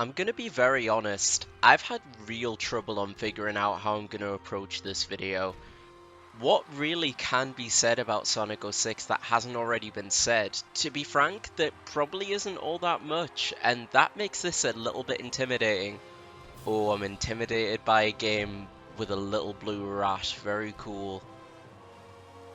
I'm gonna be very honest, I've had real trouble on figuring out how I'm gonna approach this video. What really can be said about Sonic 06 that hasn't already been said? To be frank, there probably isn't all that much, and that makes this a little bit intimidating. Oh, I'm intimidated by a game with a little blue rat, very cool.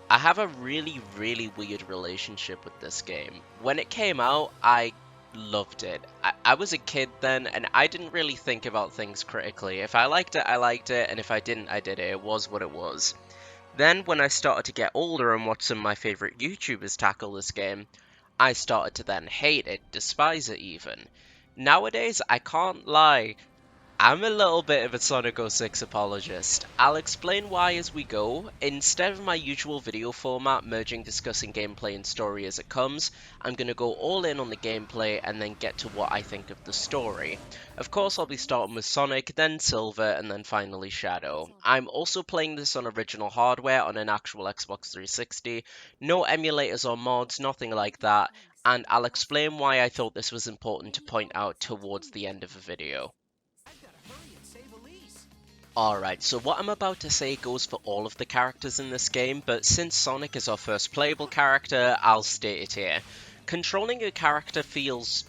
I have a really weird relationship with this game. When it came out, I loved it. I was a kid then, and I didn't really think about things critically. If I liked it, I liked it, and if I didn't, I did it. It was what it was. Then, when I started to get older and watch some of my favourite YouTubers tackle this game, I started to then hate it, despise it even. Nowadays, I can't lie, I'm a little bit of a Sonic 06 apologist. I'll explain why as we go. Instead of my usual video format, merging discussing gameplay and story as it comes, I'm going to go all in on the gameplay and then get to what I think of the story. Of course, I'll be starting with Sonic, then Silver, and then finally Shadow. I'm also playing this on original hardware on an actual Xbox 360, no emulators or mods, nothing like that, and I'll explain why I thought this was important to point out towards the end of the video. Alright, so what I'm about to say goes for all of the characters in this game, but since Sonic is our first playable character, I'll state it here. Controlling a character feels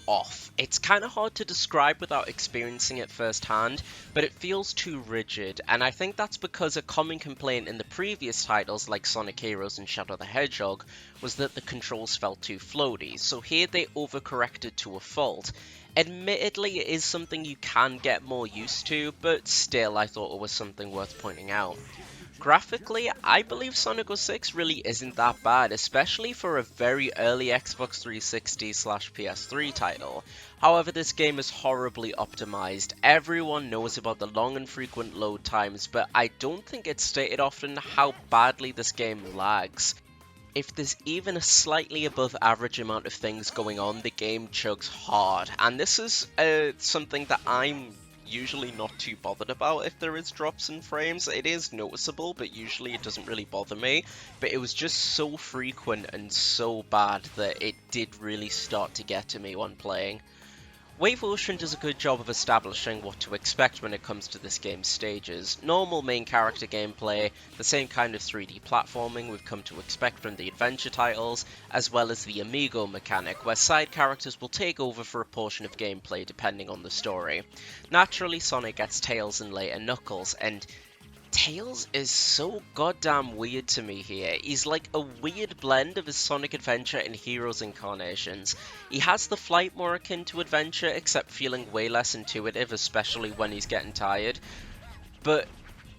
off. It's kind of hard to describe without experiencing it firsthand, but it feels too rigid, and I think that's because a common complaint in the previous titles like Sonic Heroes and Shadow the Hedgehog was that the controls felt too floaty, so here they overcorrected to a fault. Admittedly, it is something you can get more used to, but still I thought it was something worth pointing out. Graphically, I believe Sonic 06 really isn't that bad, especially for a very early Xbox 360/PS3 title. However, this game is horribly optimized. Everyone knows about the long and frequent load times, but I don't think it's stated often how badly this game lags. If there's even a slightly above average amount of things going on, the game chugs hard. And this is something that I'm usually not too bothered about if there is drops in frames. It is noticeable, but usually it doesn't really bother me. But it was just so frequent and so bad that it did really start to get to me when playing. Wave Ocean does a good job of establishing what to expect when it comes to this game's stages. Normal main character gameplay, the same kind of 3D platforming we've come to expect from the adventure titles, as well as the Amigo mechanic, where side characters will take over for a portion of gameplay depending on the story. Naturally, Sonic gets Tails and later Knuckles, and Tails is so goddamn weird to me here. He's like a weird blend of his Sonic Adventure and Heroes incarnations. He has the flight more akin to Adventure, except feeling way less intuitive, especially when he's getting tired. But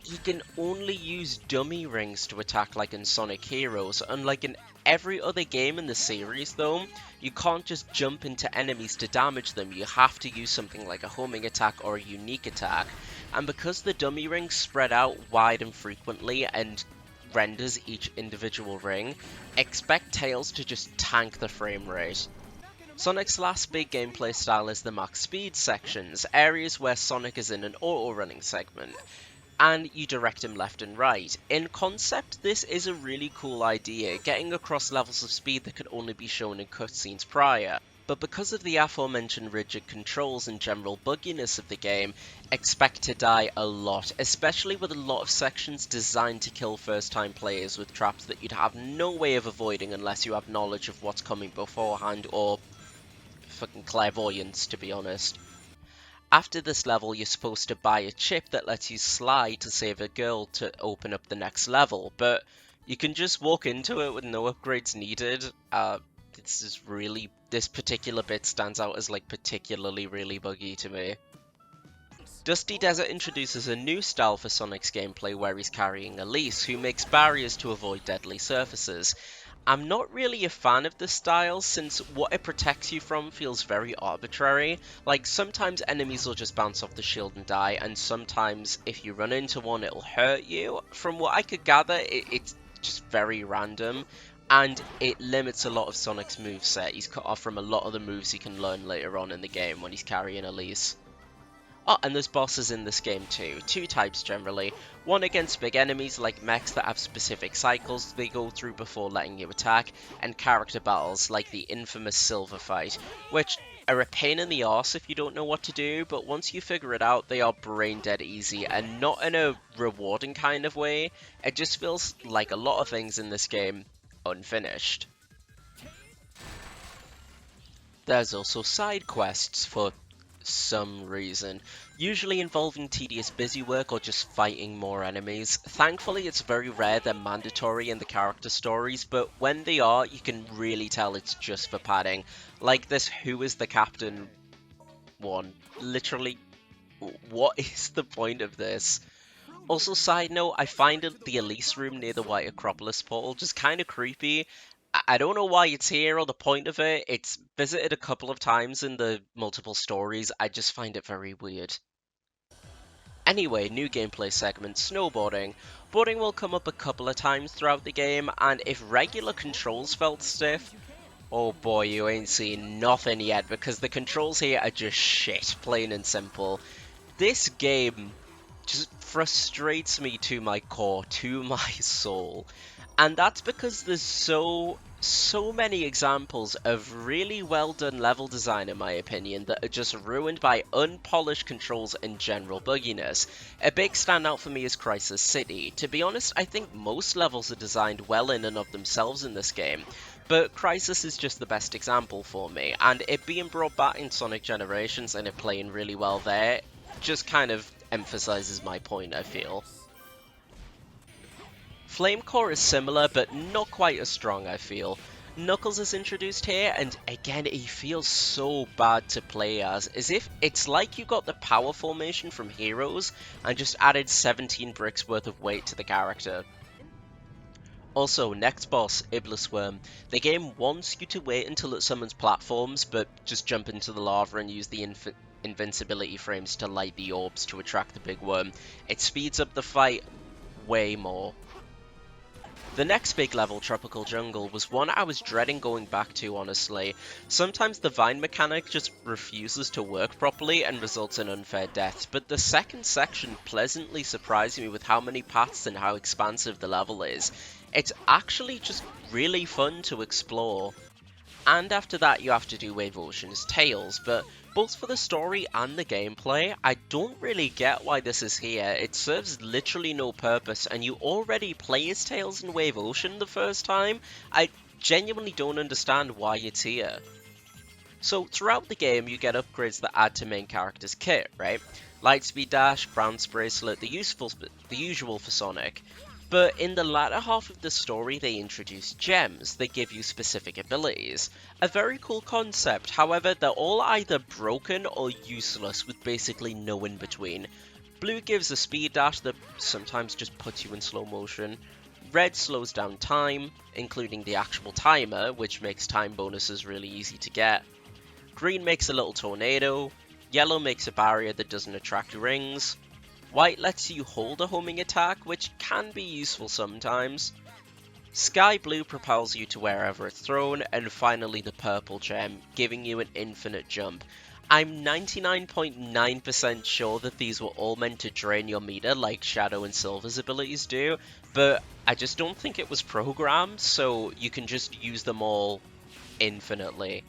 he can only use dummy rings to attack like in Sonic Heroes, unlike in every other game in the series though. You can't just jump into enemies to damage them, you have to use something like a homing attack or a unique attack. And because the dummy rings spread out wide and frequently and renders each individual ring, expect Tails to just tank the frame rate. Sonic's last big gameplay style is the max speed sections, areas where Sonic is in an auto-running segment, and you direct him left and right. In concept, this is a really cool idea, getting across levels of speed that could only be shown in cutscenes prior. But because of the aforementioned rigid controls and general bugginess of the game, expect to die a lot, especially with a lot of sections designed to kill first-time players with traps that you'd have no way of avoiding unless you have knowledge of what's coming beforehand, or fucking clairvoyance, to be honest. After this level, you're supposed to buy a chip that lets you slide to save a girl to open up the next level, but you can just walk into it with no upgrades needed. This particular bit stands out as like particularly really buggy to me. Dusty Desert introduces a new style for Sonic's gameplay where he's carrying Elise, who makes barriers to avoid deadly surfaces. I'm not really a fan of this style since what it protects you from feels very arbitrary. Like sometimes enemies will just bounce off the shield and die, and sometimes if you run into one it'll hurt you. From what I could gather, it's just very random. And it limits a lot of Sonic's moveset. He's cut off from a lot of the moves he can learn later on in the game when he's carrying Elise. Oh, and there's bosses in this game too. Two types generally. One against big enemies like mechs that have specific cycles they go through before letting you attack, and character battles like the infamous silver fight, which are a pain in the arse if you don't know what to do, but once you figure it out, they are brain dead easy, and not in a rewarding kind of way. It just feels like a lot of things in this game unfinished. There's also side quests for some reason, usually involving tedious busy work or just fighting more enemies. Thankfully, it's very rare they're mandatory in the character stories, but when they are, you can really tell it's just for padding. Like this Who is the Captain one. Literally, what is the point of this? Also, side note, I find the Elise room near the White Acropolis portal just kind of creepy. I don't know why it's here or the point of it. It's visited a couple of times in the multiple stories. I just find it very weird. Anyway, new gameplay segment, snowboarding. Boarding will come up a couple of times throughout the game, and if regular controls felt stiff, oh boy, you ain't seen nothing yet, because the controls here are just shit, plain and simple. This game just frustrates me to my core, to my soul. And that's because there's so many examples of really well done level design, in my opinion, that are just ruined by unpolished controls and general bugginess. A big standout for me is Crisis City. To be honest, I think most levels are designed well in and of themselves in this game, but Crisis is just the best example for me, and it being brought back in Sonic Generations and it playing really well there just kind of emphasizes my point, I feel. Flame Core is similar, but not quite as strong, I feel. Knuckles is introduced here, and again, he feels so bad to play as if it's like you got the power formation from Heroes and just added 17 bricks worth of weight to the character. Also, next boss, Iblisworm. The game wants you to wait until it summons platforms, but just jump into the lava and use the invincibility frames to light the orbs to attract the big worm. It speeds up the fight way more. The next big level, Tropical Jungle, was one I was dreading going back to, honestly. Sometimes the vine mechanic just refuses to work properly and results in unfair deaths, but the second section pleasantly surprised me with how many paths and how expansive the level is. It's actually just really fun to explore. And after that you have to do Wave Ocean's Tails, but both for the story and the gameplay, I don't really get why this is here. It serves literally no purpose, and you already play as Tails in Wave Ocean the first time. I genuinely don't understand why it's here. So throughout the game you get upgrades that add to main character's kit, right? Lightspeed Dash, Bounce Bracelet, the usual for Sonic. But in the latter half of the story they introduce gems that give you specific abilities. A very cool concept, however they're all either broken or useless with basically no in between. Blue gives a speed dash that sometimes just puts you in slow motion. Red slows down time, including the actual timer, which makes time bonuses really easy to get. Green makes a little tornado. Yellow makes a barrier that doesn't attract rings. White lets you hold a homing attack, which can be useful sometimes. Sky Blue propels you to wherever it's thrown, and finally the purple gem, giving you an infinite jump. I'm 99.9% sure that these were all meant to drain your meter like Shadow and Silver's abilities do, but I just don't think it was programmed, so you can just use them all infinitely.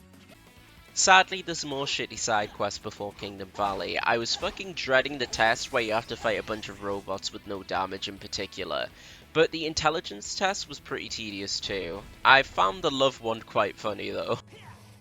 Sadly, there's more shitty side quests before Kingdom Valley. I was fucking dreading the test where you have to fight a bunch of robots with no damage in particular. But the intelligence test was pretty tedious too. I found the love one quite funny though.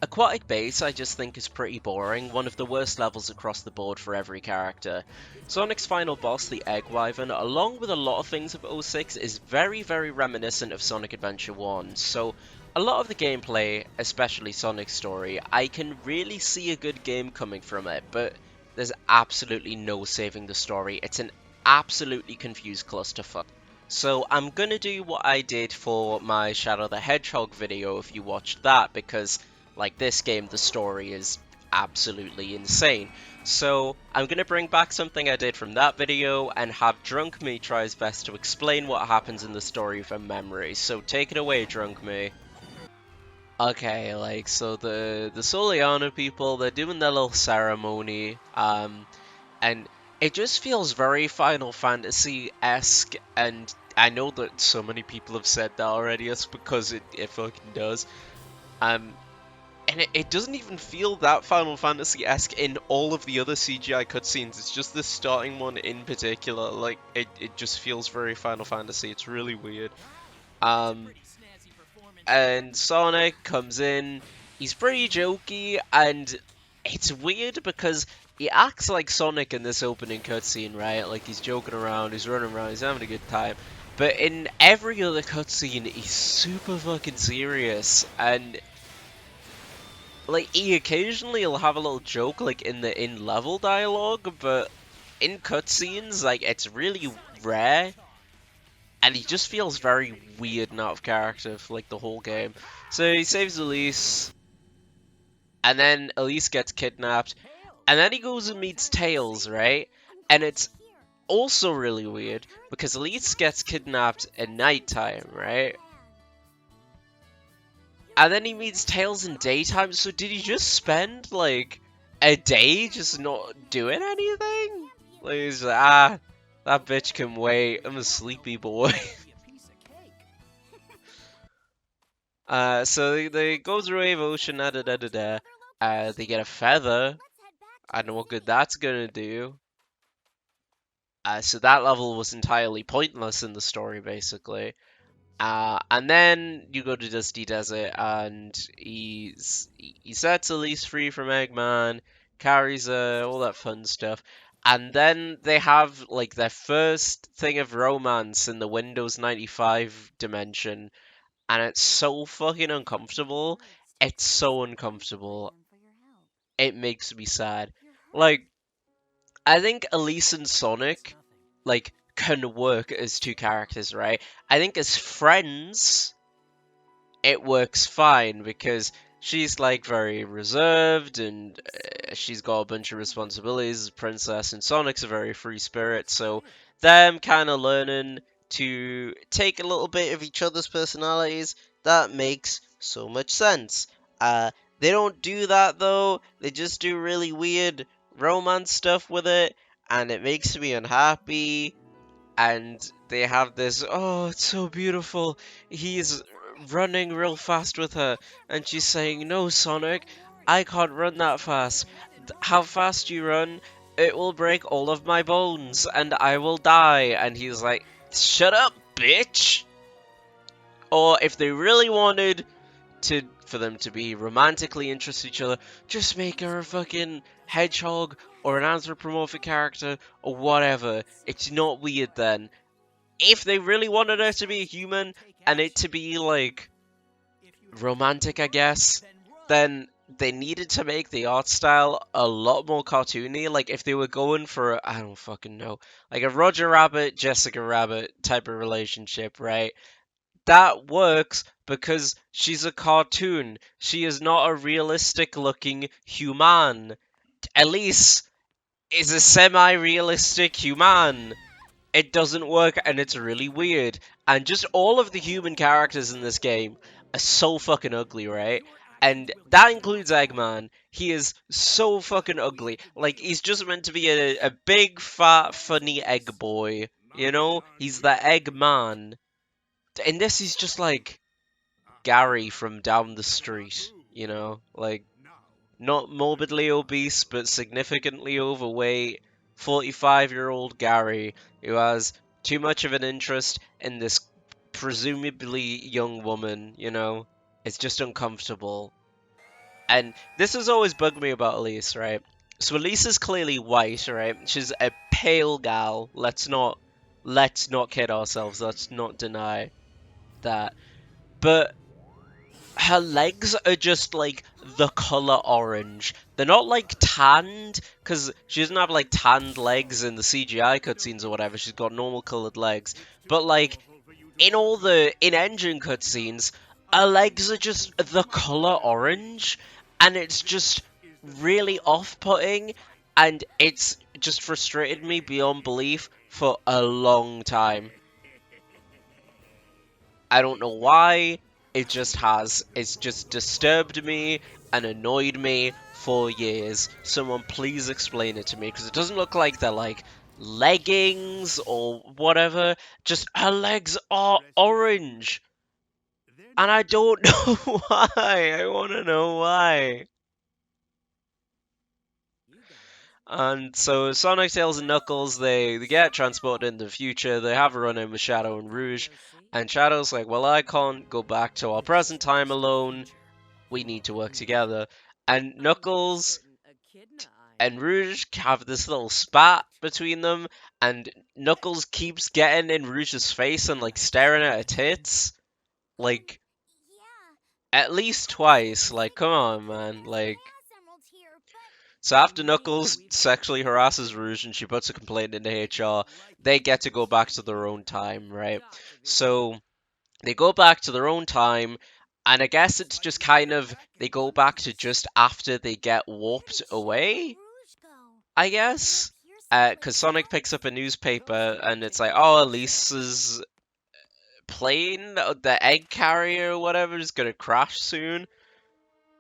Aquatic Base I just think is pretty boring, one of the worst levels across the board for every character. Sonic's final boss, the Egg Wyvern, along with a lot of things of 06, is very reminiscent of Sonic Adventure 1, so a lot of the gameplay, especially Sonic's story, I can really see a good game coming from it, but there's absolutely no saving the story. It's an absolutely confused clusterfuck. So I'm gonna do what I did for my Shadow the Hedgehog video if you watched that, because like this game, the story is absolutely insane. So I'm gonna bring back something I did from that video and have Drunk Me try his best to explain what happens in the story from memory. So take it away, Drunk Me. Okay, so the Soliana people, they're doing their little ceremony. And it just feels very Final Fantasy-esque, and I know that so many people have said that already. It's because it fucking does. Um, and it doesn't even feel that Final Fantasy-esque in all of the other CGI cutscenes. It's just the starting one in particular. Like it just feels very Final Fantasy. It's really weird. Um, and Sonic comes in. He's pretty jokey, and it's weird because he acts like Sonic in this opening cutscene, right? Like he's joking around, he's running around, he's having a good time. But in every other cutscene, he's super fucking serious, and like he occasionally will have a little joke like in the in-level dialogue, but in cutscenes, like it's really rare, and he just feels very weird and out of character for like the whole game. So he saves Elise, and then Elise gets kidnapped, and then he goes and meets Tails, right? And it's also really weird because Elise gets kidnapped at nighttime, right? And then he meets Tails in daytime, so did he just spend like a day just not doing anything? Like he's like, that bitch can wait, I'm a sleepy boy. So they go through Wave Ocean, da da da da da. They get a feather. I don't know what good that's gonna do. So that level was entirely pointless in the story, basically. And then you go to Dusty Desert, and he sets Elise free from Eggman, carries her, all that fun stuff. And then they have like their first thing of romance in the Windows 95 dimension, and it's so fucking uncomfortable. It's so uncomfortable. It makes me sad. Like, I think Elise and Sonic, like, can work as two characters, right? I think as friends, it works fine because she's like very reserved and she's got a bunch of responsibilities as a princess, and Sonic's a very free spirit, so them kind of learning to take a little bit of each other's personalities, that makes so much sense. They don't do that though, they just do really weird romance stuff with it, and it makes me unhappy. And they have this, oh, it's so beautiful. He's running real fast with her, and she's saying, no, Sonic, I can't run that fast. How fast you run, it will break all of my bones, and I will die. And he's like, shut up, bitch! Or if they really wanted for them to be romantically interested in each other, just make her a fucking hedgehog or an anthropomorphic character or whatever. It's not weird then. If they really wanted her to be a human and it to be like romantic, I guess, then they needed to make the art style a lot more cartoony. Like if they were going for I don't fucking know, like a Roger Rabbit, Jessica Rabbit type of relationship, right? That works because she's a cartoon. She is not a realistic looking human. Elise is a semi-realistic human. It doesn't work, and it's really weird. And just all of the human characters in this game are so fucking ugly, right? And that includes Eggman. He is so fucking ugly. Like, he's just meant to be a big, fat, funny egg boy. You know? He's the Eggman. And this is just like Gary from down the street. You know? Like, not morbidly obese, but significantly overweight, 45-year-old Gary who has too much of an interest in this presumably young woman, you know? It's just uncomfortable. And this has always bugged me about Elise, right? So Elise is clearly white, right? She's a pale gal. Let's not kid ourselves. Let's not deny that. But her legs are just like the color orange. They're not like tanned, because she doesn't have like tanned legs in the CGI cutscenes or whatever. She's got normal colored legs. But like in all the in-engine cutscenes, her legs are just the color orange, and it's just really off-putting, and it's just frustrated me beyond belief for a long time. I don't know why. It just has. It's just disturbed me and annoyed me for years. Someone please explain it to me, because it doesn't look like they're like leggings or whatever. Just her legs are orange. And I don't know why. I want to know why. And so Sonic, Tails, and Knuckles, they get transported in the future. They have a run-in with Shadow and Rouge. And Shadow's like, well, I can't go back to our present time alone. We need to work together. And Knuckles and Rouge have this little spat between them. And Knuckles keeps getting in Rouge's face and, like, staring at her tits. Like, at least twice. Like, come on, man. Like, so after Knuckles sexually harasses Rouge and she puts a complaint into HR, they get to go back to their own time, right? So they go back to their own time, and I guess it's just kind of, they go back to just after they get warped away, I guess? Because Sonic picks up a newspaper and it's like, oh, Elise's plane, the egg carrier or whatever, is gonna crash soon.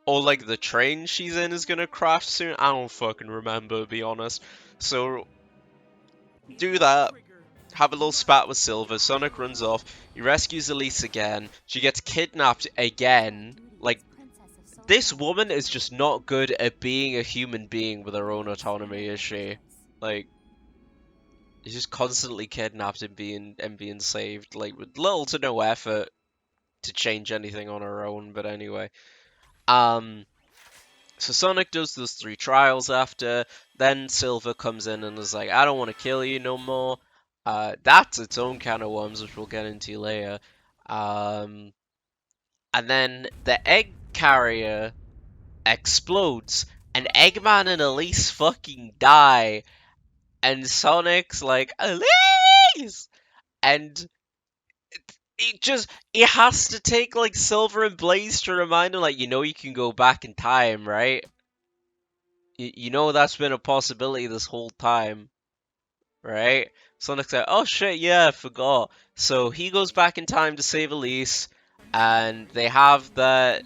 Or, like, the train she's in is gonna crash soon. I don't fucking remember, to be honest. So, do that. Have a little spat with Silver. Sonic runs off. He rescues Elise again. She gets kidnapped again. Like, this woman is just not good at being a human being with her own autonomy, is she? Like, she's just constantly kidnapped and being saved, like, with little to no effort to change anything on her own. But anyway, so Sonic does those 3 trials after, then Silver comes in and is like, I don't want to kill you no more. That's its own can of worms, which we'll get into later. And then the egg carrier explodes, and Eggman and Elise fucking die, and Sonic's like, Elise! And it has to take, like, Silver and Blaze to remind him, like, you know you can go back in time, right? You know that's been a possibility this whole time, right? Sonic's like, oh shit, yeah, I forgot. So he goes back in time to save Elise, and they have that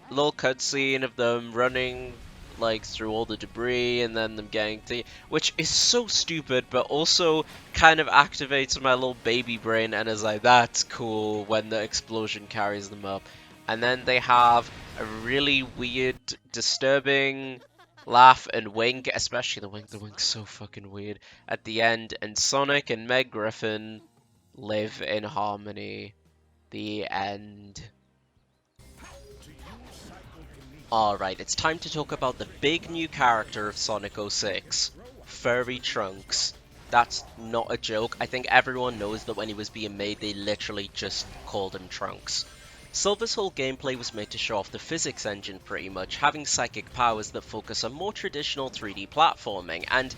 little cutscene of them running, like, through all the debris and then them getting to, which is so stupid, but also kind of activates my little baby brain and is like, that's cool when the explosion carries them up. And then they have a really weird, disturbing laugh and wink, especially the wink. The wink's so fucking weird at the end, and Sonic and Meg Griffin live in harmony. The end. Alright, it's time to talk about the big new character of Sonic 06, Furry Trunks. That's not a joke. I think everyone knows that when he was being made, they literally just called him Trunks. Silver's whole gameplay was made to show off the physics engine pretty much, having psychic powers that focus on more traditional 3D platforming, and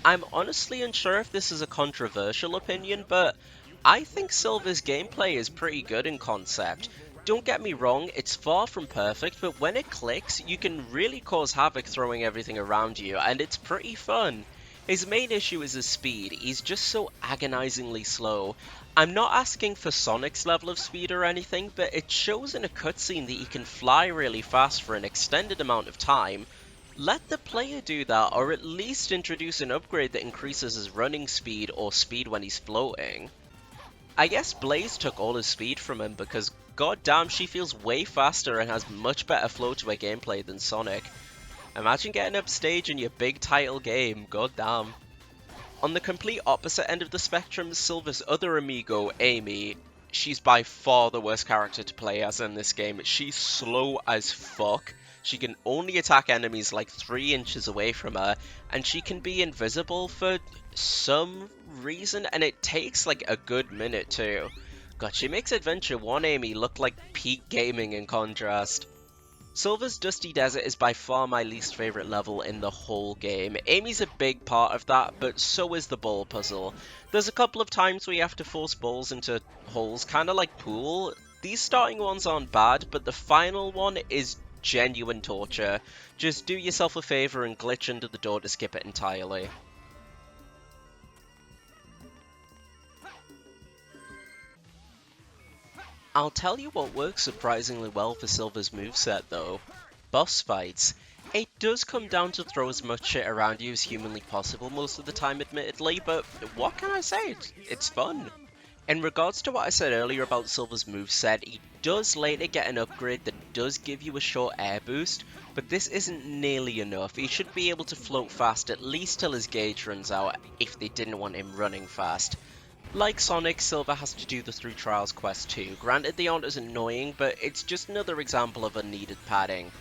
I'm honestly unsure if this is a controversial opinion, but I think Silver's gameplay is pretty good in concept. Don't get me wrong, it's far from perfect, but when it clicks, you can really cause havoc throwing everything around you, and it's pretty fun. His main issue is his speed. He's just so agonizingly slow. I'm not asking for Sonic's level of speed or anything, but it shows in a cutscene that he can fly really fast for an extended amount of time. Let the player do that, or at least introduce an upgrade that increases his running speed or speed when he's floating. I guess Blaze took all his speed from him because goddamn, she feels way faster and has much better flow to her gameplay than Sonic. Imagine getting upstage in your big title game, goddamn. On the complete opposite end of the spectrum is Silver's other amigo, Amy. She's by far the worst character to play as in this game. She's slow as fuck. She can only attack enemies like 3 inches away from her, and she can be invisible for some reason, and it takes like a good minute too. God, she makes Adventure 1 Amy look like peak gaming in contrast. Silver's Dusty Desert is by far my least favourite level in the whole game. Amy's a big part of that, but so is the ball puzzle. There's a couple of times where you have to force balls into holes, kinda like Pool. These starting ones aren't bad, but the final one is genuine torture. Just do yourself a favour and glitch under the door to skip it entirely. I'll tell you what works surprisingly well for Silver's moveset though. Boss fights. It does come down to throw as much shit around you as humanly possible most of the time, admittedly, but what can I say? It's fun. In regards to what I said earlier about Silver's moveset, he does later get an upgrade that does give you a short air boost, but this isn't nearly enough. He should be able to float fast at least till his gauge runs out if they didn't want him running fast. Like Sonic, Silver has to do the Through Trials quest too. Granted, they aren't as annoying, but it's just another example of unneeded padding.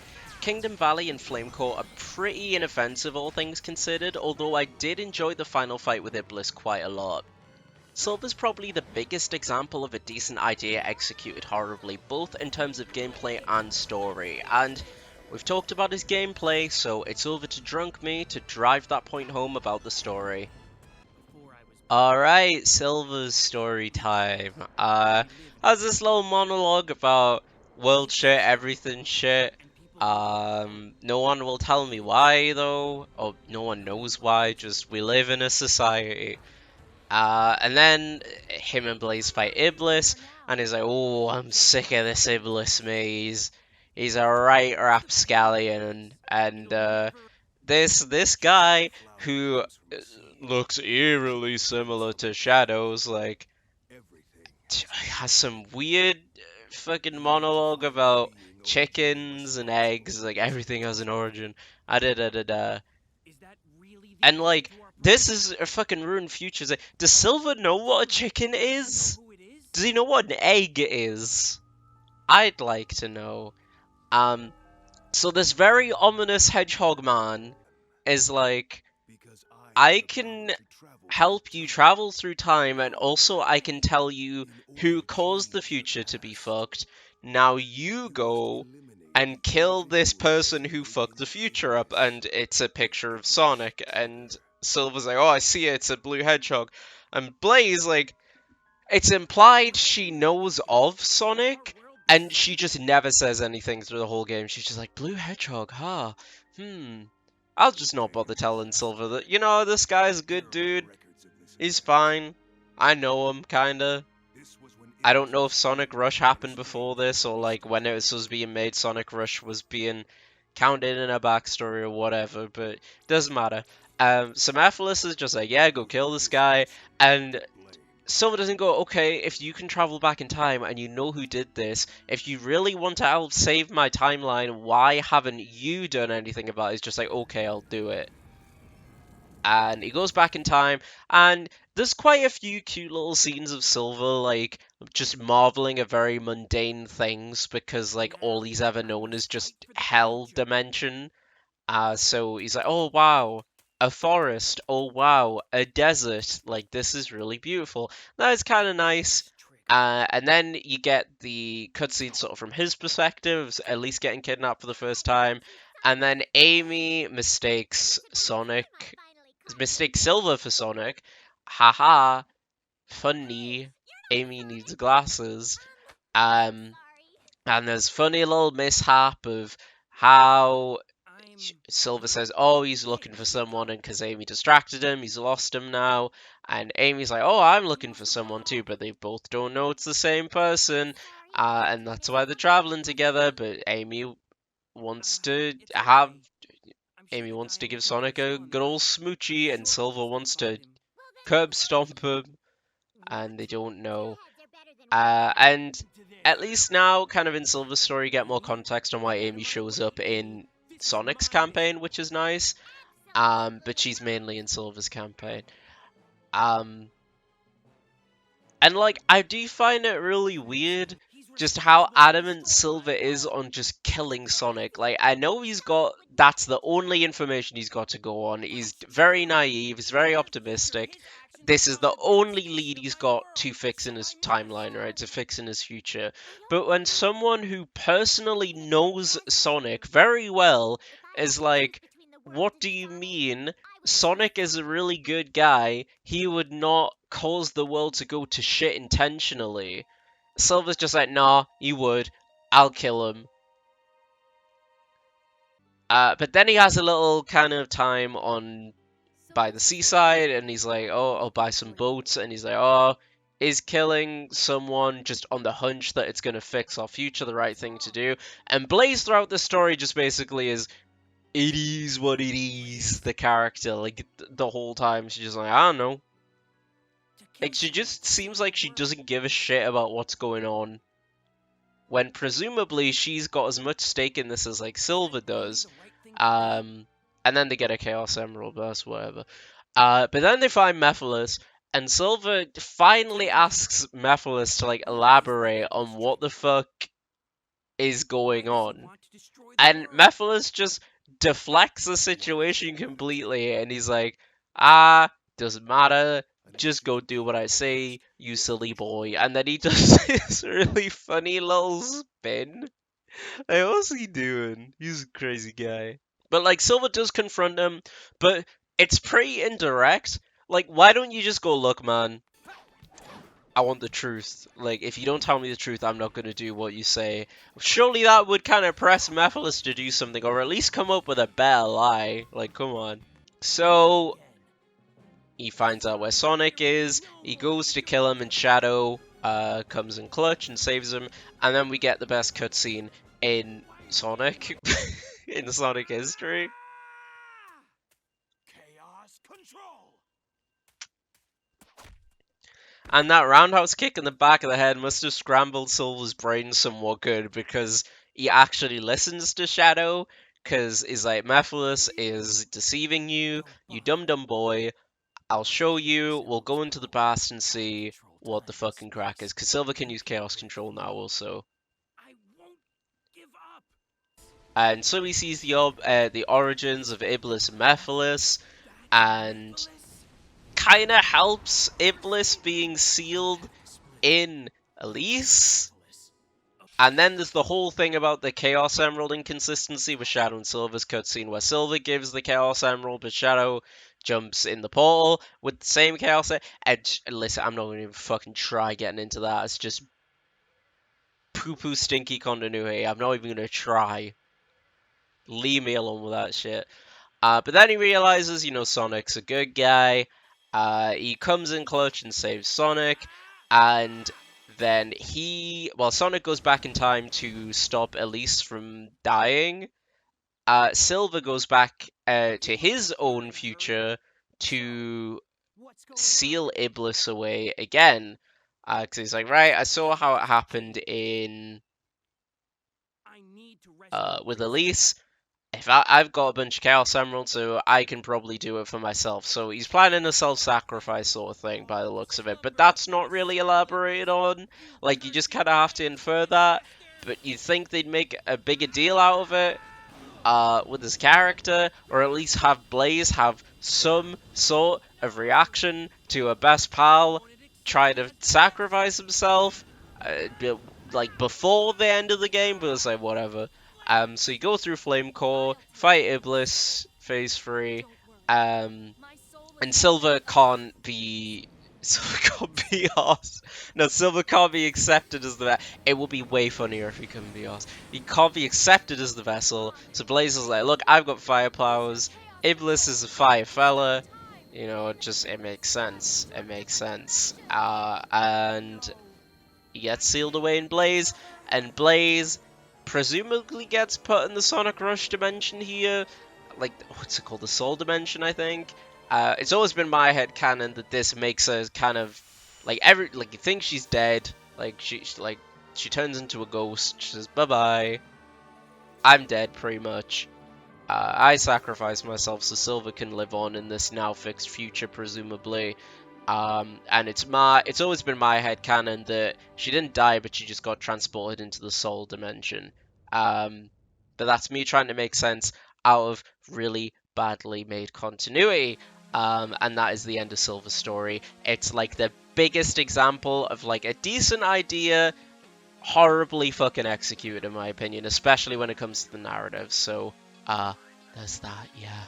Kingdom Valley and Flame Court are pretty inoffensive, all things considered, although I did enjoy the final fight with Iblis quite a lot. Silver's probably the biggest example of a decent idea executed horribly, both in terms of gameplay and story, and we've talked about his gameplay, so it's over to Drunk Me to drive that point home about the story. Alright, Silver's story time. Has this little monologue about world shit, everything shit. No one will tell me why though, or no one knows why, just we live in a society. And then him and Blaze fight Iblis, and he's like, oh, I'm sick of this Iblis, me. He's a right rapscallion, and this guy who looks eerily similar to Shadows, like, has some weird fucking monologue about chickens and eggs, like everything has an origin. Da da da da. And like, this is a fucking ruined future. Like, does Silver know what a chicken is? Does he know what an egg is? I'd like to know. So this very ominous hedgehog man is like, I can help you travel through time, and also I can tell you who caused the future to be fucked. Now you go and kill this person who fucked the future up, and it's a picture of Sonic, and Silver's like, oh, I see it, it's a blue hedgehog. And Blaze, like, it's implied she knows of Sonic, and she just never says anything through the whole game. She's just like, blue hedgehog, huh? I'll just not bother telling Silver that, you know, this guy's a good dude. He's fine. I know him, kinda. I don't know if Sonic Rush happened before this, or like when it was being made, Sonic Rush was being counted in a backstory or whatever, but it doesn't matter. So Mephiles is just like, yeah, go kill this guy, and Silver doesn't go, okay, if you can travel back in time and you know who did this, if you really want to help save my timeline, why haven't you done anything about it? It's just like, okay, I'll do it. And he goes back in time, and there's quite a few cute little scenes of Silver, like, just marveling at very mundane things, because, like, all he's ever known is just Hell Dimension. So he's like, oh wow, a forest, oh wow, a desert, like, this is really beautiful. That is kind of nice. And then you get the cutscene sort of from his perspective, at least getting kidnapped for the first time. And then Amy mistakes Silver for Sonic. Haha, funny. Amy needs glasses. And there's funny little mishap of how Silver says, oh, he's looking for someone, and because Amy distracted him, he's lost him now. And Amy's like, oh, I'm looking for someone too, but they both don't know it's the same person. And that's why they're traveling together, but wants to have Amy wants to give Sonic a good old smoochie, and Silver wants to curb stomp him, and they don't know. And at least now, kind of in Silver's story, get more context on why Amy shows up in Sonic's campaign, which is nice. But she's mainly in Silver's campaign. And like, I do find it really weird just how adamant Silver is on just killing Sonic. Like, I know that's the only information he's got to go on. He's very naive, he's very optimistic. This is the only lead he's got to fix in his timeline, right? To fix in his future. But when someone who personally knows Sonic very well is like, what do you mean? Sonic is a really good guy. He would not cause the world to go to shit intentionally. Silver's just like, nah, he would. I'll kill him. But then he has a little kind of time by the seaside, and he's like, oh, I'll buy some boats, and he's like, oh, is killing someone just on the hunch that it's going to fix our future the right thing to do? And Blaze throughout the story just basically is, It is what it is, the character, like, the whole time she's just like, I don't know. Like, she just seems like she doesn't give a shit about what's going on. When presumably she's got as much stake in this as, like, Silver does. And then they get a Chaos Emerald, but that's whatever. But then they find Mephiles, and Silver finally asks Mephiles to, like, elaborate on what the fuck is going on. And Mephiles just deflects the situation completely, and he's like, doesn't matter, just go do what I say, you silly boy. And then he does this really funny little spin. Like, what's he doing? He's a crazy guy. But, like, Silver does confront him, but it's pretty indirect. Like, why don't you just go, look, man, I want the truth. Like, if you don't tell me the truth, I'm not going to do what you say. Surely that would kind of press Mephiles to do something, or at least come up with a better lie. Like, come on. So, he finds out where Sonic is, he goes to kill him, and Shadow comes in clutch and saves him, and then we get the best cutscene in Sonic, in Sonic history. Chaos control. And that roundhouse kick in the back of the head must have scrambled Silver's brain somewhat good, because he actually listens to Shadow, because he's like, Mephiles is deceiving you, you dumb boy, I'll show you, we'll go into the past and see what the fucking crack is, because Silver can use Chaos Control now also. I won't give up. And so he sees the origins of Iblis and Mephiles, and kind of helps Iblis being sealed in Elise. And then there's the whole thing about the Chaos Emerald inconsistency with Shadow and Silver's cutscene, where Silver gives the Chaos Emerald, but Shadow jumps in the portal with the same Chaos and listen, I'm not going to even fucking try getting into that. It's just poo-poo stinky continuity. I'm not even going to try. Leave me alone with that shit. But then he realizes, Sonic's a good guy. He comes in clutch and saves Sonic. And then Sonic goes back in time to stop Elise from dying. Silver goes back to his own future to seal Iblis away again. Because he's like, right, I saw how it happened with Elise. If I've got a bunch of Chaos Emeralds, so I can probably do it for myself. So he's planning a self-sacrifice sort of thing by the looks of it. But that's not really elaborated on. Like, you just kind of have to infer that. But you'd think they'd make a bigger deal out of it with his character, or at least have Blaze have some sort of reaction to a best pal trying to sacrifice himself, like before the end of the game, but it's like, whatever. So you go through Flame Core, fight Iblis, phase 3, and Silver can't be... Silver can't be arsed. No, Silver can't be accepted as the vessel. It would be way funnier if he couldn't be arsed. He can't be accepted as the vessel, so Blaze is like, look, I've got fire powers, Iblis is a fire fella, it makes sense. It makes sense. And he gets sealed away in Blaze, and Blaze presumably gets put in the Sonic Rush dimension here, like, what's it called, the Soul dimension, I think. It's always been my headcanon that this makes her kind of like you think she's dead, like she turns into a ghost. She says, "Bye bye, I'm dead," pretty much. I sacrifice myself so Silver can live on in this now fixed future, presumably. And it's always been my headcanon that she didn't die, but she just got transported into the Soul dimension. But that's me trying to make sense out of really badly made continuity. And that is the end of Silver's story. It's like the biggest example of like a decent idea, horribly fucking executed in my opinion, especially when it comes to the narrative. So, there's that, yeah.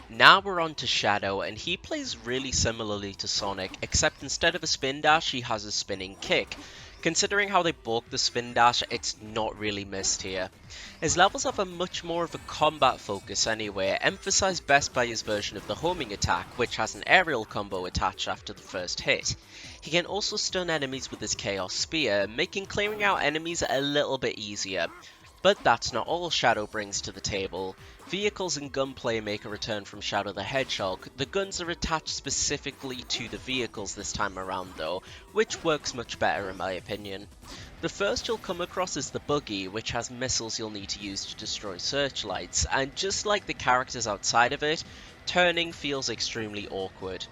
Now we're on to Shadow, and he plays really similarly to Sonic, except instead of a spin dash, he has a spinning kick. Considering how they bulk the spin dash, it's not really missed here. His levels have a much more of a combat focus anyway, emphasised best by his version of the homing attack, which has an aerial combo attached after the first hit. He can also stun enemies with his Chaos Spear, making clearing out enemies a little bit easier. But that's not all Shadow brings to the table. Vehicles and gunplay make a return from Shadow the Hedgehog. The guns are attached specifically to the vehicles this time around though, which works much better in my opinion. The first you'll come across is the buggy, which has missiles you'll need to use to destroy searchlights, and just like the characters outside of it, turning feels extremely awkward.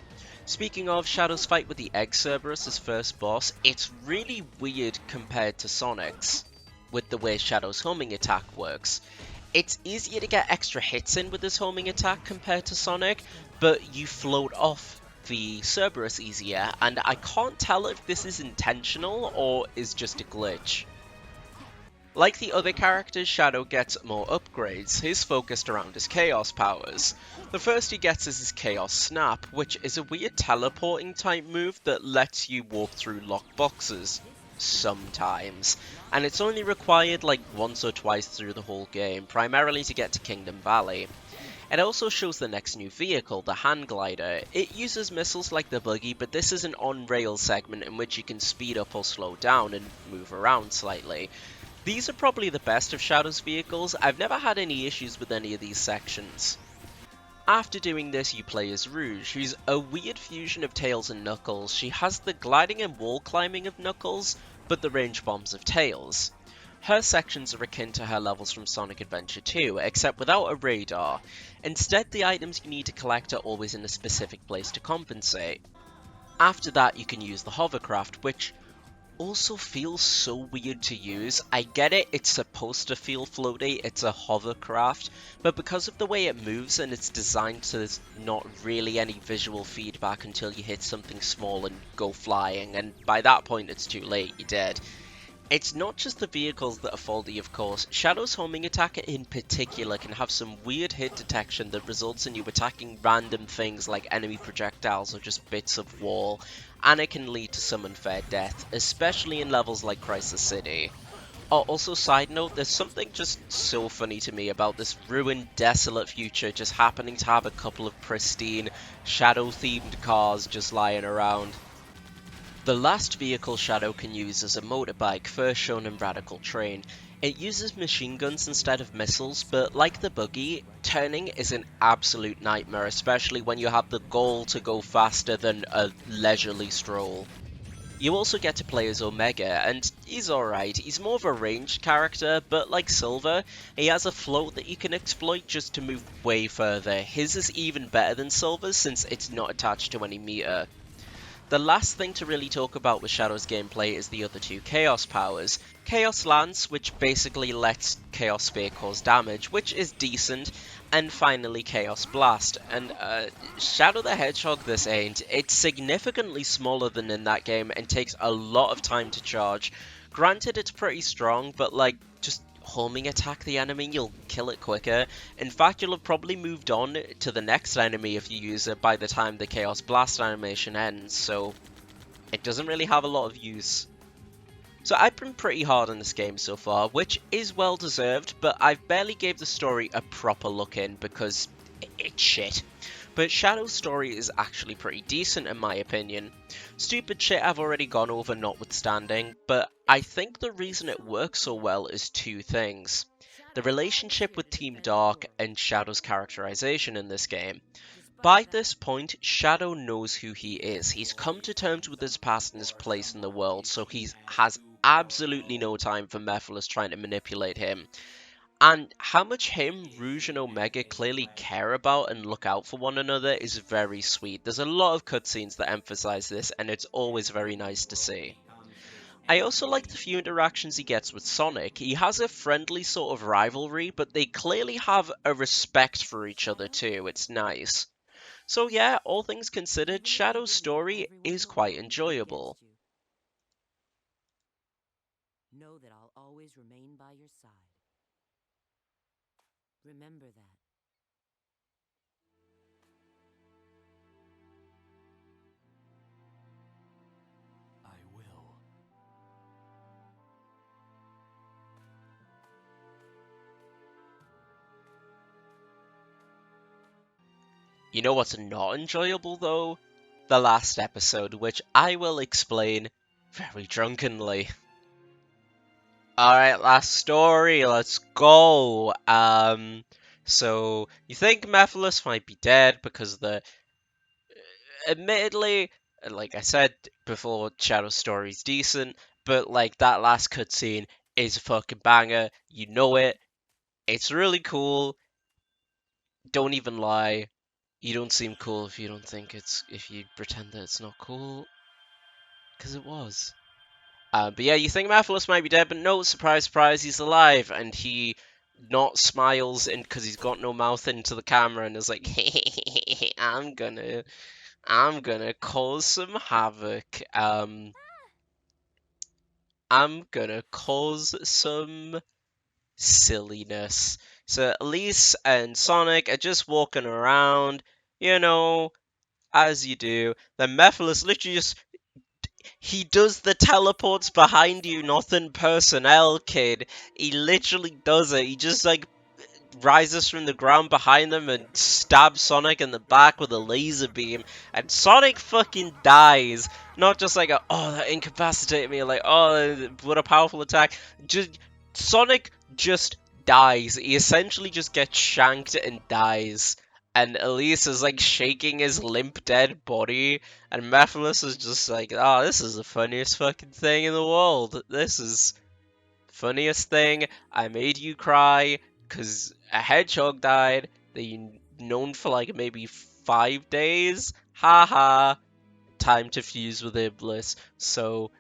Speaking of, Shadow's fight with the Egg Cerberus as first boss, it's really weird compared to Sonic's, with the way Shadow's homing attack works. It's easier to get extra hits in with his homing attack compared to Sonic, but you float off the Cerberus easier, and I can't tell if this is intentional or is just a glitch. Like the other characters, Shadow gets more upgrades. He's focused around his Chaos powers. The first he gets is his Chaos Snap, which is a weird teleporting type move that lets you walk through locked boxes. Sometimes. And it's only required like once or twice through the whole game, primarily to get to Kingdom Valley. It also shows the next new vehicle, the Hand Glider. It uses missiles like the buggy, but this is an on-rail segment in which you can speed up or slow down and move around slightly. These are probably the best of Shadow's vehicles. I've never had any issues with any of these sections. After doing this, you play as Rouge, who's a weird fusion of Tails and Knuckles. She has the gliding and wall climbing of Knuckles, but the range bombs of Tails. Her sections are akin to her levels from Sonic Adventure 2, except without a radar. Instead, the items you need to collect are always in a specific place to compensate. After that, you can use the hovercraft, which also feels so weird to use. I get it, it's supposed to feel floaty, it's a hovercraft, but because of the way it moves and it's designed so there's not really any visual feedback until you hit something small and go flying, and by that point it's too late, you're dead. It's not just the vehicles that are faulty, of course. Shadow's homing attack in particular can have some weird hit detection that results in you attacking random things like enemy projectiles or just bits of wall, and it can lead to some unfair death, especially in levels like Crisis City. Oh, also, side note, there's something just so funny to me about this ruined, desolate future just happening to have a couple of pristine, Shadow-themed cars just lying around. The last vehicle Shadow can use is a motorbike, first shown in Radical Train. It uses machine guns instead of missiles, but like the buggy, turning is an absolute nightmare, especially when you have the goal to go faster than a leisurely stroll. You also get to play as Omega, and he's alright. He's more of a ranged character, but like Silver, he has a float that you can exploit just to move way further. His is even better than Silver's since it's not attached to any meter. The last thing to really talk about with Shadow's gameplay is the other two Chaos powers. Chaos Lance, which basically lets Chaos Spear cause damage, which is decent, and finally Chaos Blast. And Shadow the Hedgehog this ain't. It's significantly smaller than in that game and takes a lot of time to charge. Granted, it's pretty strong, but like, just homing attack the enemy, you'll kill it quicker. In fact, you'll have probably moved on to the next enemy if you use it by the time the Chaos Blast animation ends, so it doesn't really have a lot of use. So I've been pretty hard on this game so far, which is well deserved, but I've barely gave the story a proper look in because it's shit. But Shadow's story is actually pretty decent in my opinion. Stupid shit I've already gone over notwithstanding, but I think the reason it works so well is two things. The relationship with Team Dark and Shadow's characterization in this game. By this point, Shadow knows who he is. He's come to terms with his past and his place in the world, so he has absolutely no time for Mephiles trying to manipulate him. And how much him, Rouge, and Omega clearly care about and look out for one another is very sweet. There's a lot of cutscenes that emphasize this, and it's always very nice to see. I also like the few interactions he gets with Sonic. He has a friendly sort of rivalry, but they clearly have a respect for each other too. It's nice. So yeah, all things considered, Shadow's story is quite enjoyable. Know that I'll always remain by your side. Remember that. I will. You know what's not enjoyable though? The last episode, which I will explain very drunkenly. Alright, last story, let's go. So you think Mephiles might be dead because admittedly, like I said before, Shadow Story's decent, but like that last cutscene is a fucking banger. You know it. It's really cool. Don't even lie. You don't seem cool if you don't think if you pretend that it's not cool, because it was. But yeah, you think Mephiles might be dead, but no, surprise, surprise, he's alive, and he not smiles and because he's got no mouth into the camera and is like, I'm gonna cause some havoc. I'm gonna cause some silliness. So Elise and Sonic are just walking around, you know, as you do. Then Mephiles literally just he does the teleports behind you, nothing personnel, kid. He literally does it. He just like rises from the ground behind them and stabs Sonic in the back with a laser beam, and Sonic fucking dies. Not just like oh, that incapacitated me, like, oh, what a powerful attack. Just Sonic just dies. He essentially just gets shanked and dies. And Elise is like shaking his limp dead body, and Mephiles is just like, oh, this is the funniest fucking thing in the world. This is funniest thing. I made you cry because a hedgehog died that you known for like maybe 5 days. Haha. Time to fuse with Iblis. So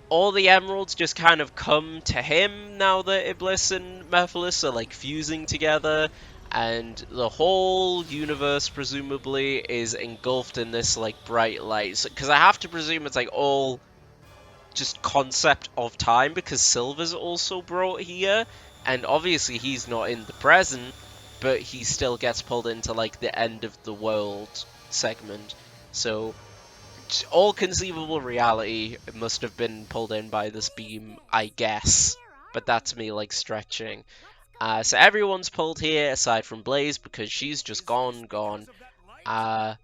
all the emeralds just kind of come to him now that Iblis and Mephiles are like fusing together. And the whole universe presumably is engulfed in this like bright light. Because I have to presume it's like all just concept of time because Silver's also brought here, and obviously he's not in the present, but he still gets pulled into like the end of the world segment. So all conceivable reality must have been pulled in by this beam, I guess. But that's me like stretching. So everyone's pulled here aside from Blaze because she's just gone. Uh,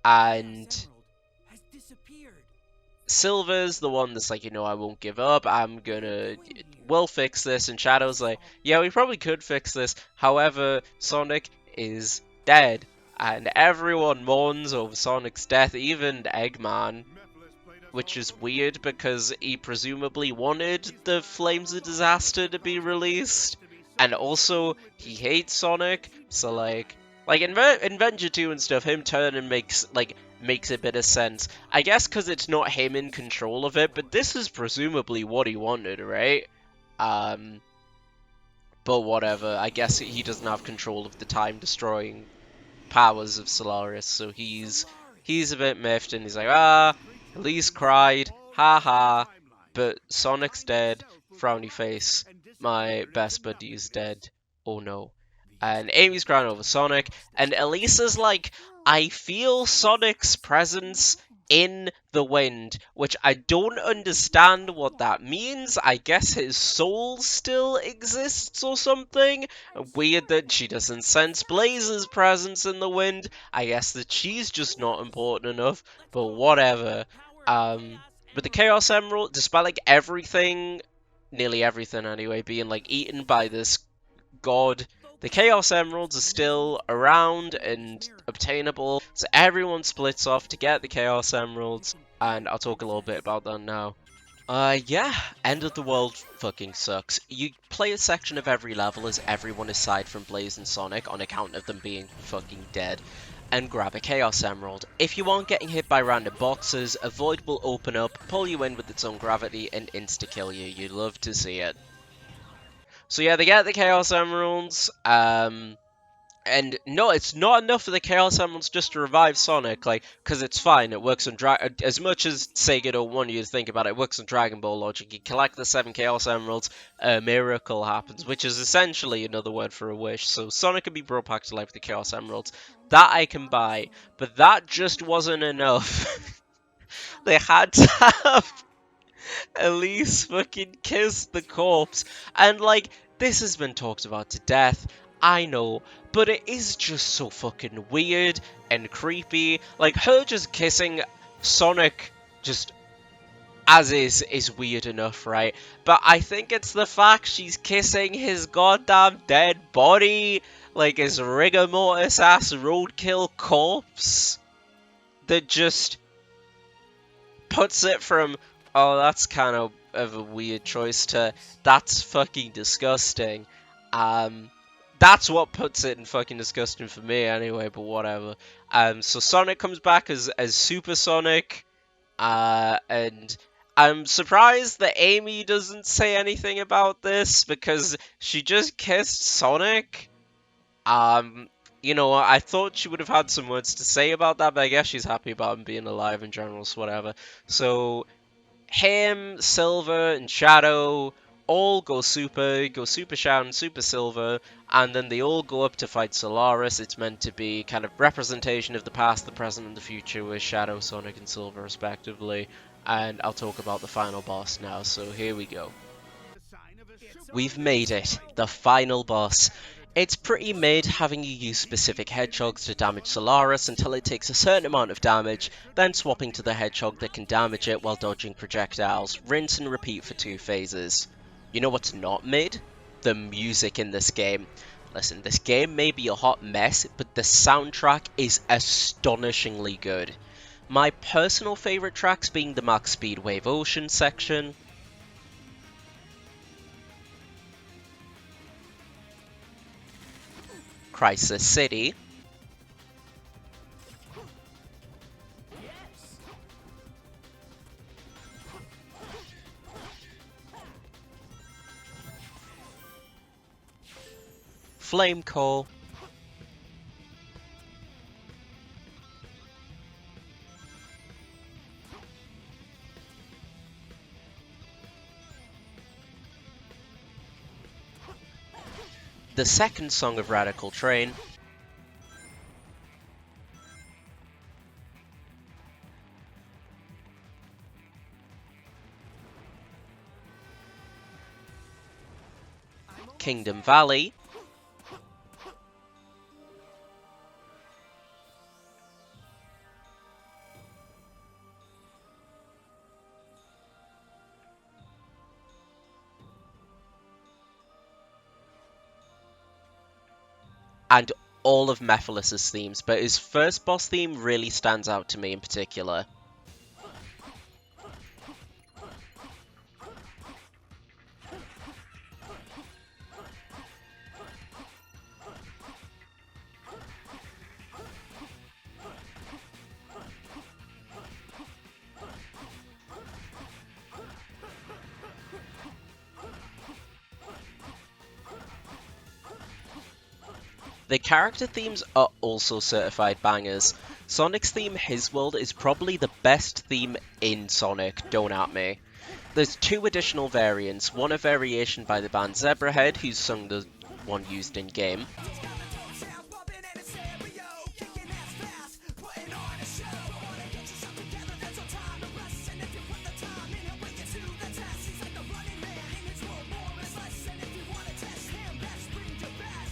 and Silver's the one that's like, I won't give up. We'll fix this. And Shadow's like, yeah, we probably could fix this. However, Sonic is dead. And everyone mourns over Sonic's death, even Eggman. Which is weird because he presumably wanted the Flames of Disaster to be released. And also, he hates Sonic. So like in Venture 2 and stuff, him turning makes a bit of sense. I guess because it's not him in control of it, but this is presumably what he wanted, right? Um, but whatever. I guess he doesn't have control of the time-destroying powers of Solaris, so he's a bit miffed, and he's like, Elise cried, haha, but Sonic's dead, frowny face, my best buddy is dead, oh no. And Amy's crying over Sonic, and Elisa's like, I feel Sonic's presence in the wind, which I don't understand what that means. I guess his soul still exists or something. Weird that she doesn't sense Blaze's presence in the wind. I guess that she's just not important enough, but whatever. But the Chaos Emerald, despite like everything, nearly everything anyway, being like eaten by this god, the Chaos Emeralds are still around and obtainable, so everyone splits off to get the Chaos Emeralds, and I'll talk a little bit about that now. Yeah, End of the World fucking sucks. You play a section of every level as everyone aside from Blaze and Sonic on account of them being fucking dead, and grab a Chaos Emerald. If you aren't getting hit by random boxes, a void will open up, pull you in with its own gravity, and insta-kill you. You'd love to see it. So yeah, they get the Chaos Emeralds, and no, it's not enough for the Chaos Emeralds just to revive Sonic, like, because it's fine, it works on as much as Sega don't want you to think about it, it works on Dragon Ball logic. You collect the 7 Chaos Emeralds, a miracle happens, which is essentially another word for a wish, so Sonic can be brought back to life with the Chaos Emeralds. That I can buy, but that just wasn't enough. They had to have Elise fucking kiss the corpse. And like, this has been talked about to death, I know, but it is just so fucking weird and creepy. Like, her just kissing Sonic just as is weird enough, right? But I think it's the fact she's kissing his goddamn dead body, like his rigor mortis ass roadkill corpse, that just puts it from, oh, that's kind of a weird choice, to that's fucking disgusting. That's what puts it in fucking disgusting for me anyway, but whatever. So Sonic comes back as Super Sonic, and I'm surprised that Amy doesn't say anything about this, because she just kissed Sonic. You know, I thought she would have had some words to say about that, but I guess she's happy about him being alive in general, so whatever. So, him, Silver, and Shadow all go Super Shadow and Super Silver, and then they all go up to fight Solaris. It's meant to be kind of representation of the past, the present, and the future with Shadow, Sonic, and Silver respectively. And I'll talk about the final boss now, so here we go. We've made it, the final boss. It's pretty mid having you use specific hedgehogs to damage Solaris until it takes a certain amount of damage, then swapping to the hedgehog that can damage it while dodging projectiles. Rinse and repeat for 2 phases. You know what's not mid? The music in this game. Listen, this game may be a hot mess, but the soundtrack is astonishingly good. My personal favourite tracks being the Max Speed Wave Ocean section, Crisis City, Flame Core, the second song of Radical Train, Kingdom Valley, and all of Mephiles' themes, but his first boss theme really stands out to me in particular. The character themes are also certified bangers. Sonic's theme, His World, is probably the best theme in Sonic, don't at me. There's 2 additional variants, one a variation by the band Zebrahead, who's sung the one used in-game,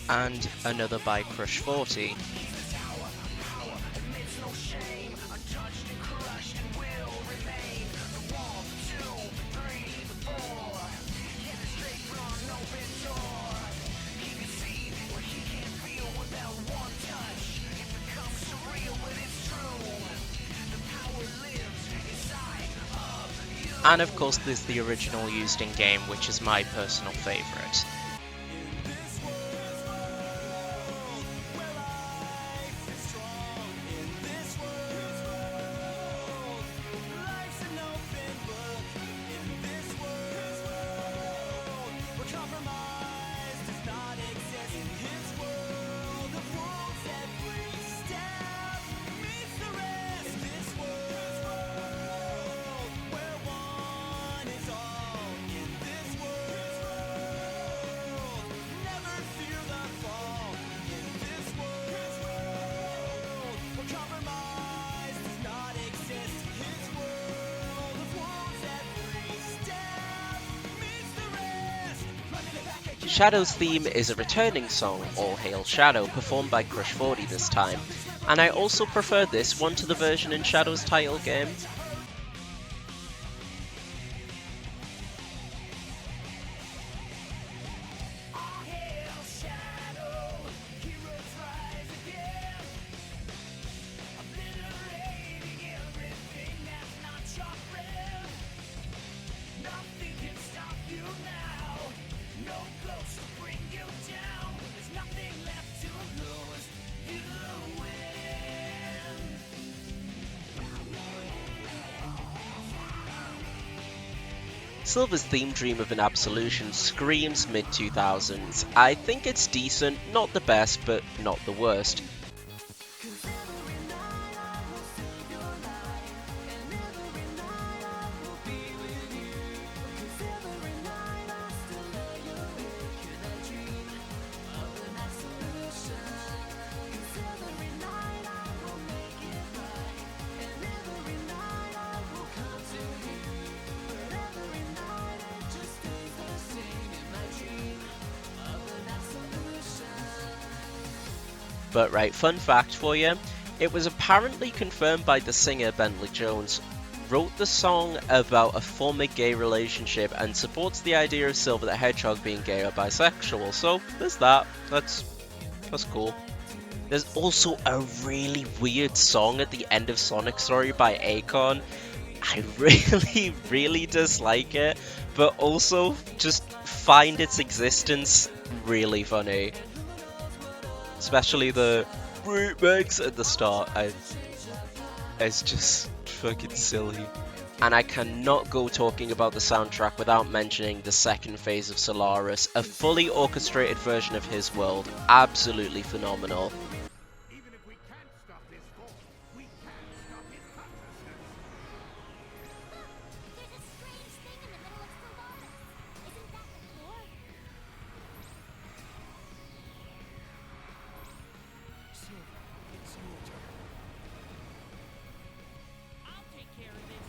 and another by Crush 40. And of course there's the original used in-game, which is my personal favourite. Shadow's theme is a returning song, All Hail Shadow, performed by Crush 40 this time, and I also prefer this one to the version in Shadow's title game. Silver's theme dream of an absolution screams mid-2000s. I think it's decent, not the best, but not the worst. But right, fun fact for you, it was apparently confirmed by the singer Bentley Jones, wrote the song about a former gay relationship and supports the idea of Silver the Hedgehog being gay or bisexual, so there's that. That's cool. There's also a really weird song at the end of Sonic Story by Akon. I really, really dislike it, but also just find its existence really funny. Especially the remix at the start. It's just fucking silly. And I cannot go talking about the soundtrack without mentioning the second phase of Solaris, a fully orchestrated version of his world. Absolutely phenomenal. Even if we can't stop this force, we can stop his consciousness. There's a strange thing in the middle of Solaris. Isn't that the core? Silver, it's your turn. I'll take care of this.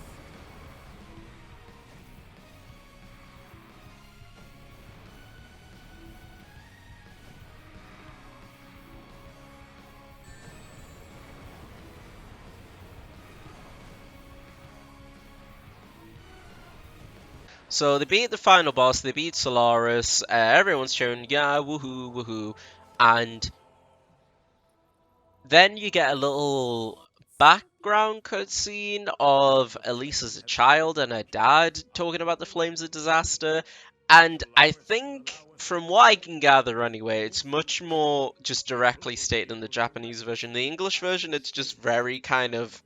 So they beat the final boss, they beat Solaris, everyone's cheering, yeah, woohoo, woohoo, and then you get a little background cutscene of Elise as a child and her dad talking about the flames of disaster. And I think, from what I can gather anyway, it's much more just directly stated in the Japanese version. The English version, it's just very kind of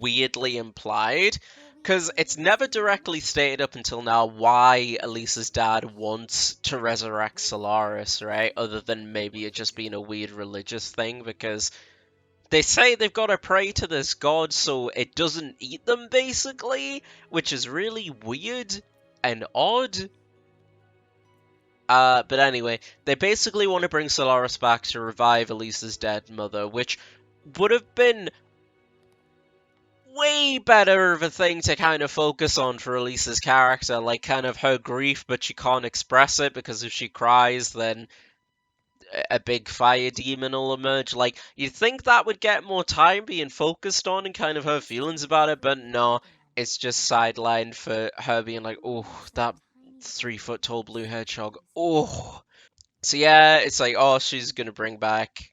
weirdly implied. Because it's never directly stated up until now why Elisa's dad wants to resurrect Solaris, right? Other than maybe it just being a weird religious thing, because they say they've got to pray to this god so it doesn't eat them, basically, which is really weird and odd. But anyway, they basically want to bring Solaris back to revive Elisa's dead mother, which would have been way better of a thing to kind of focus on for Elisa's character, like kind of her grief, but she can't express it because if she cries, then a big fire demon will emerge. Like, you'd think that would get more time being focused on and kind of her feelings about it, but no, it's just sidelined for her being like, oh, that 3 foot tall blue hedgehog. Oh. So yeah, it's like, oh, she's gonna bring back.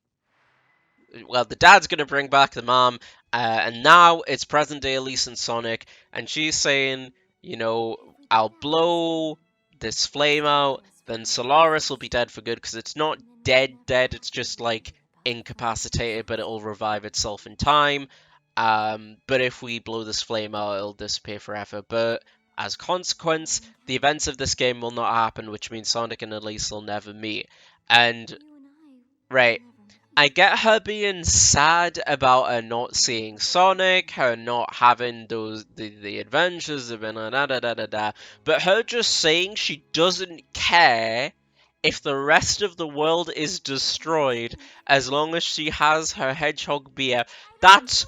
Well, the dad's gonna bring back the mom, and now it's present day Elise and Sonic, and she's saying, you know, I'll blow this flame out, then Solaris will be dead for good because it's not dead, it's just like incapacitated, but it'll revive itself in time. But if we blow this flame out, it'll disappear forever. But as a consequence, the events of this game will not happen, which means Sonic and Elise will never meet. And right, I get her being sad about her not seeing Sonic, her not having the adventures of been da da da da da, but her just saying she doesn't care if the rest of the world is destroyed as long as she has her hedgehog beer. That's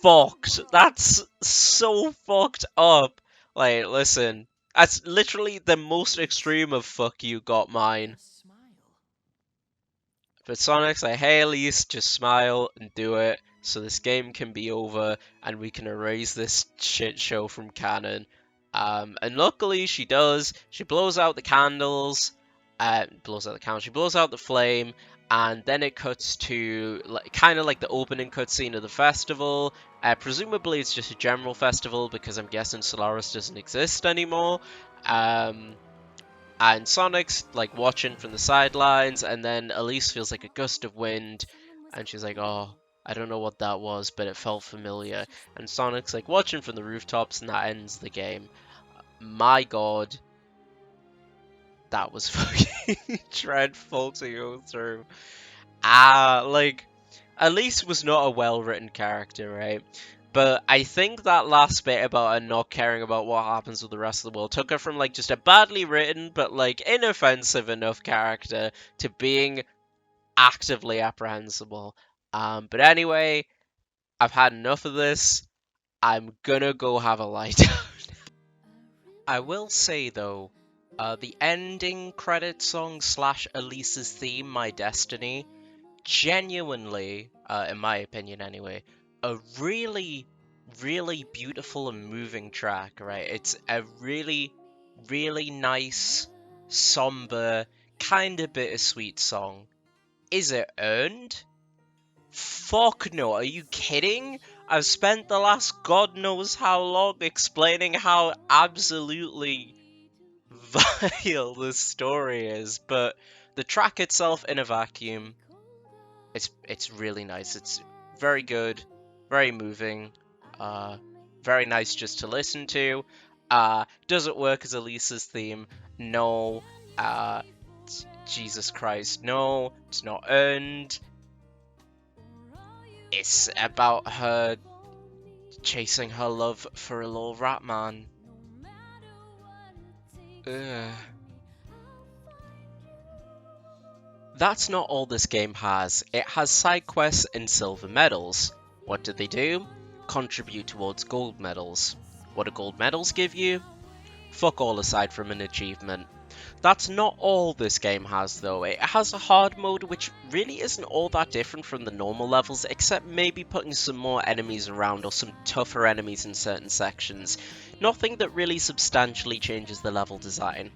fucked. That's so fucked up. Like, listen, that's literally the most extreme of fuck you got mine. Just smile. But Sonic's like, hey Elise, just smile and do it so this game can be over and we can erase this shit show from canon. And luckily she does. She blows out the candles, she blows out the flame, and then it cuts to kind of like the opening cutscene of the festival. Presumably it's just a general festival because I'm guessing Solaris doesn't exist anymore. And Sonic's like watching from the sidelines, and then Elise feels like a gust of wind, and she's like, oh, I don't know what that was, but it felt familiar. And Sonic's like watching from the rooftops, and that ends the game. my god, that was fucking dreadful to go through. Like, Elise was not a well-written character, right? But I think that last bit about her not caring about what happens with the rest of the world took her from, like, just a badly written but, like, inoffensive enough character to being actively apprehensible. But anyway, I've had enough of this. I'm gonna go have a lie down. I will say, though, the ending credit song slash Elise's theme, My Destiny, genuinely, in my opinion anyway, a really, really beautiful and moving track, right? It's a really, really nice, somber, kind of bittersweet song. Is it earned? Fuck no, are you kidding? I've spent the last god knows how long explaining how absolutely vile this story is, but the track itself in a vacuum, it's really nice. It's very good, very moving, very nice just to listen to. Does it work as Elisa's theme? No. Jesus Christ, no. It's not earned. It's about her chasing her love for a little rat man. Ugh. That's not all this game has. It has side quests and silver medals. What do they do? Contribute towards gold medals. What do gold medals give you? Fuck all aside from an achievement. That's not all this game has though. It has a hard mode which really isn't all that different from the normal levels, except maybe putting some more enemies around or some tougher enemies in certain sections. Nothing that really substantially changes the level design.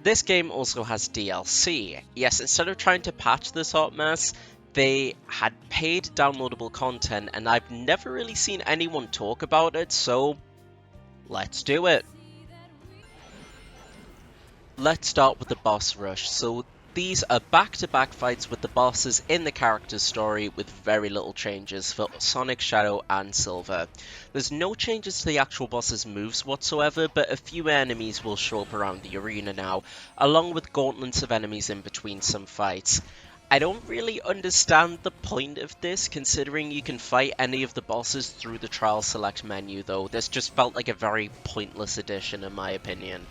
This game also has DLC. Yes, instead of trying to patch this hot mess, they had paid downloadable content, and I've never really seen anyone talk about it, so let's do it. Let's start with the boss rush. So these are back-to-back fights with the bosses in the character's story with very little changes for Sonic, Shadow and Silver. There's no changes to the actual boss's moves whatsoever, but a few enemies will show up around the arena now, along with gauntlets of enemies in between some fights. I don't really understand the point of this, considering you can fight any of the bosses through the trial select menu though. This just felt like a very pointless addition in my opinion.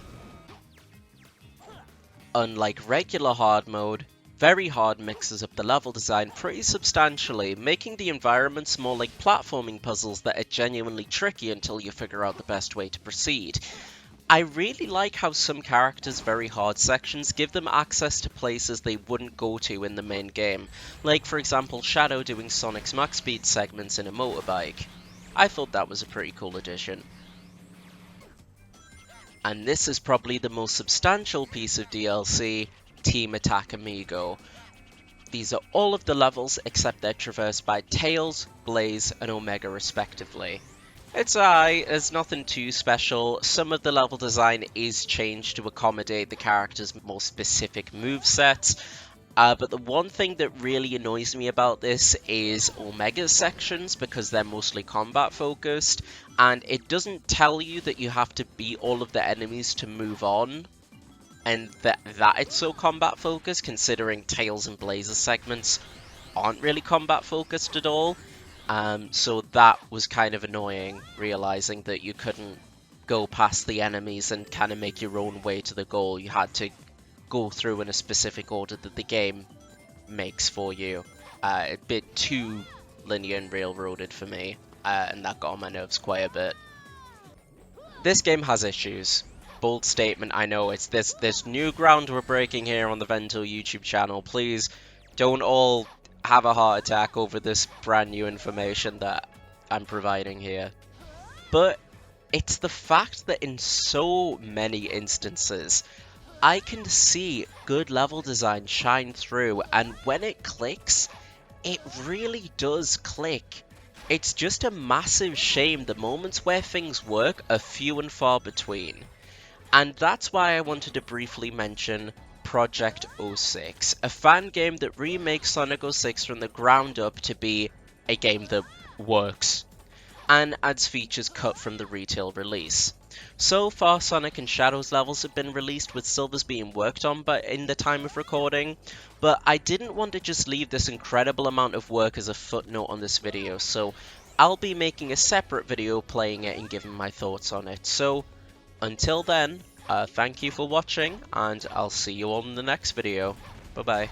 Unlike regular hard mode, very hard mixes up the level design pretty substantially, making the environments more like platforming puzzles that are genuinely tricky until you figure out the best way to proceed. I really like how some characters' very hard sections give them access to places they wouldn't go to in the main game, like for example Shadow doing Sonic's max speed segments in a motorbike. I thought that was a pretty cool addition. And this is probably the most substantial piece of DLC, Team Attack Amigo. These are all of the levels except they're traversed by Tails, Blaze and Omega respectively. It's alright, there's nothing too special. Some of the level design is changed to accommodate the character's more specific movesets. But the one thing that really annoys me about this is Omega's sections, because they're mostly combat focused, and it doesn't tell you that you have to beat all of the enemies to move on, and that it's so combat focused, considering Tails and Blaze's segments aren't really combat focused at all. So that was kind of annoying, realizing that you couldn't go past the enemies and kind of make your own way to the goal. You had to go through in a specific order that the game makes for you. A bit too linear and railroaded for me, and that got on my nerves quite a bit. This game has issues. Bold statement, I know. It's this new ground we're breaking here on the Vento YouTube channel. Please don't all have a heart attack over this brand new information that I'm providing here. But it's the fact that in so many instances, I can see good level design shine through, and when it clicks, it really does click. It's just a massive shame the moments where things work are few and far between. And that's why I wanted to briefly mention Project 06, a fan game that remakes Sonic 06 from the ground up to be a game that works. and adds features cut from the retail release. So far, Sonic and Shadows levels have been released with Silver's being worked on in the time of recording, but I didn't want to just leave this incredible amount of work as a footnote on this video, so I'll be making a separate video playing it and giving my thoughts on it. So until then, thank you for watching, and I'll see you all in the next video. Bye bye.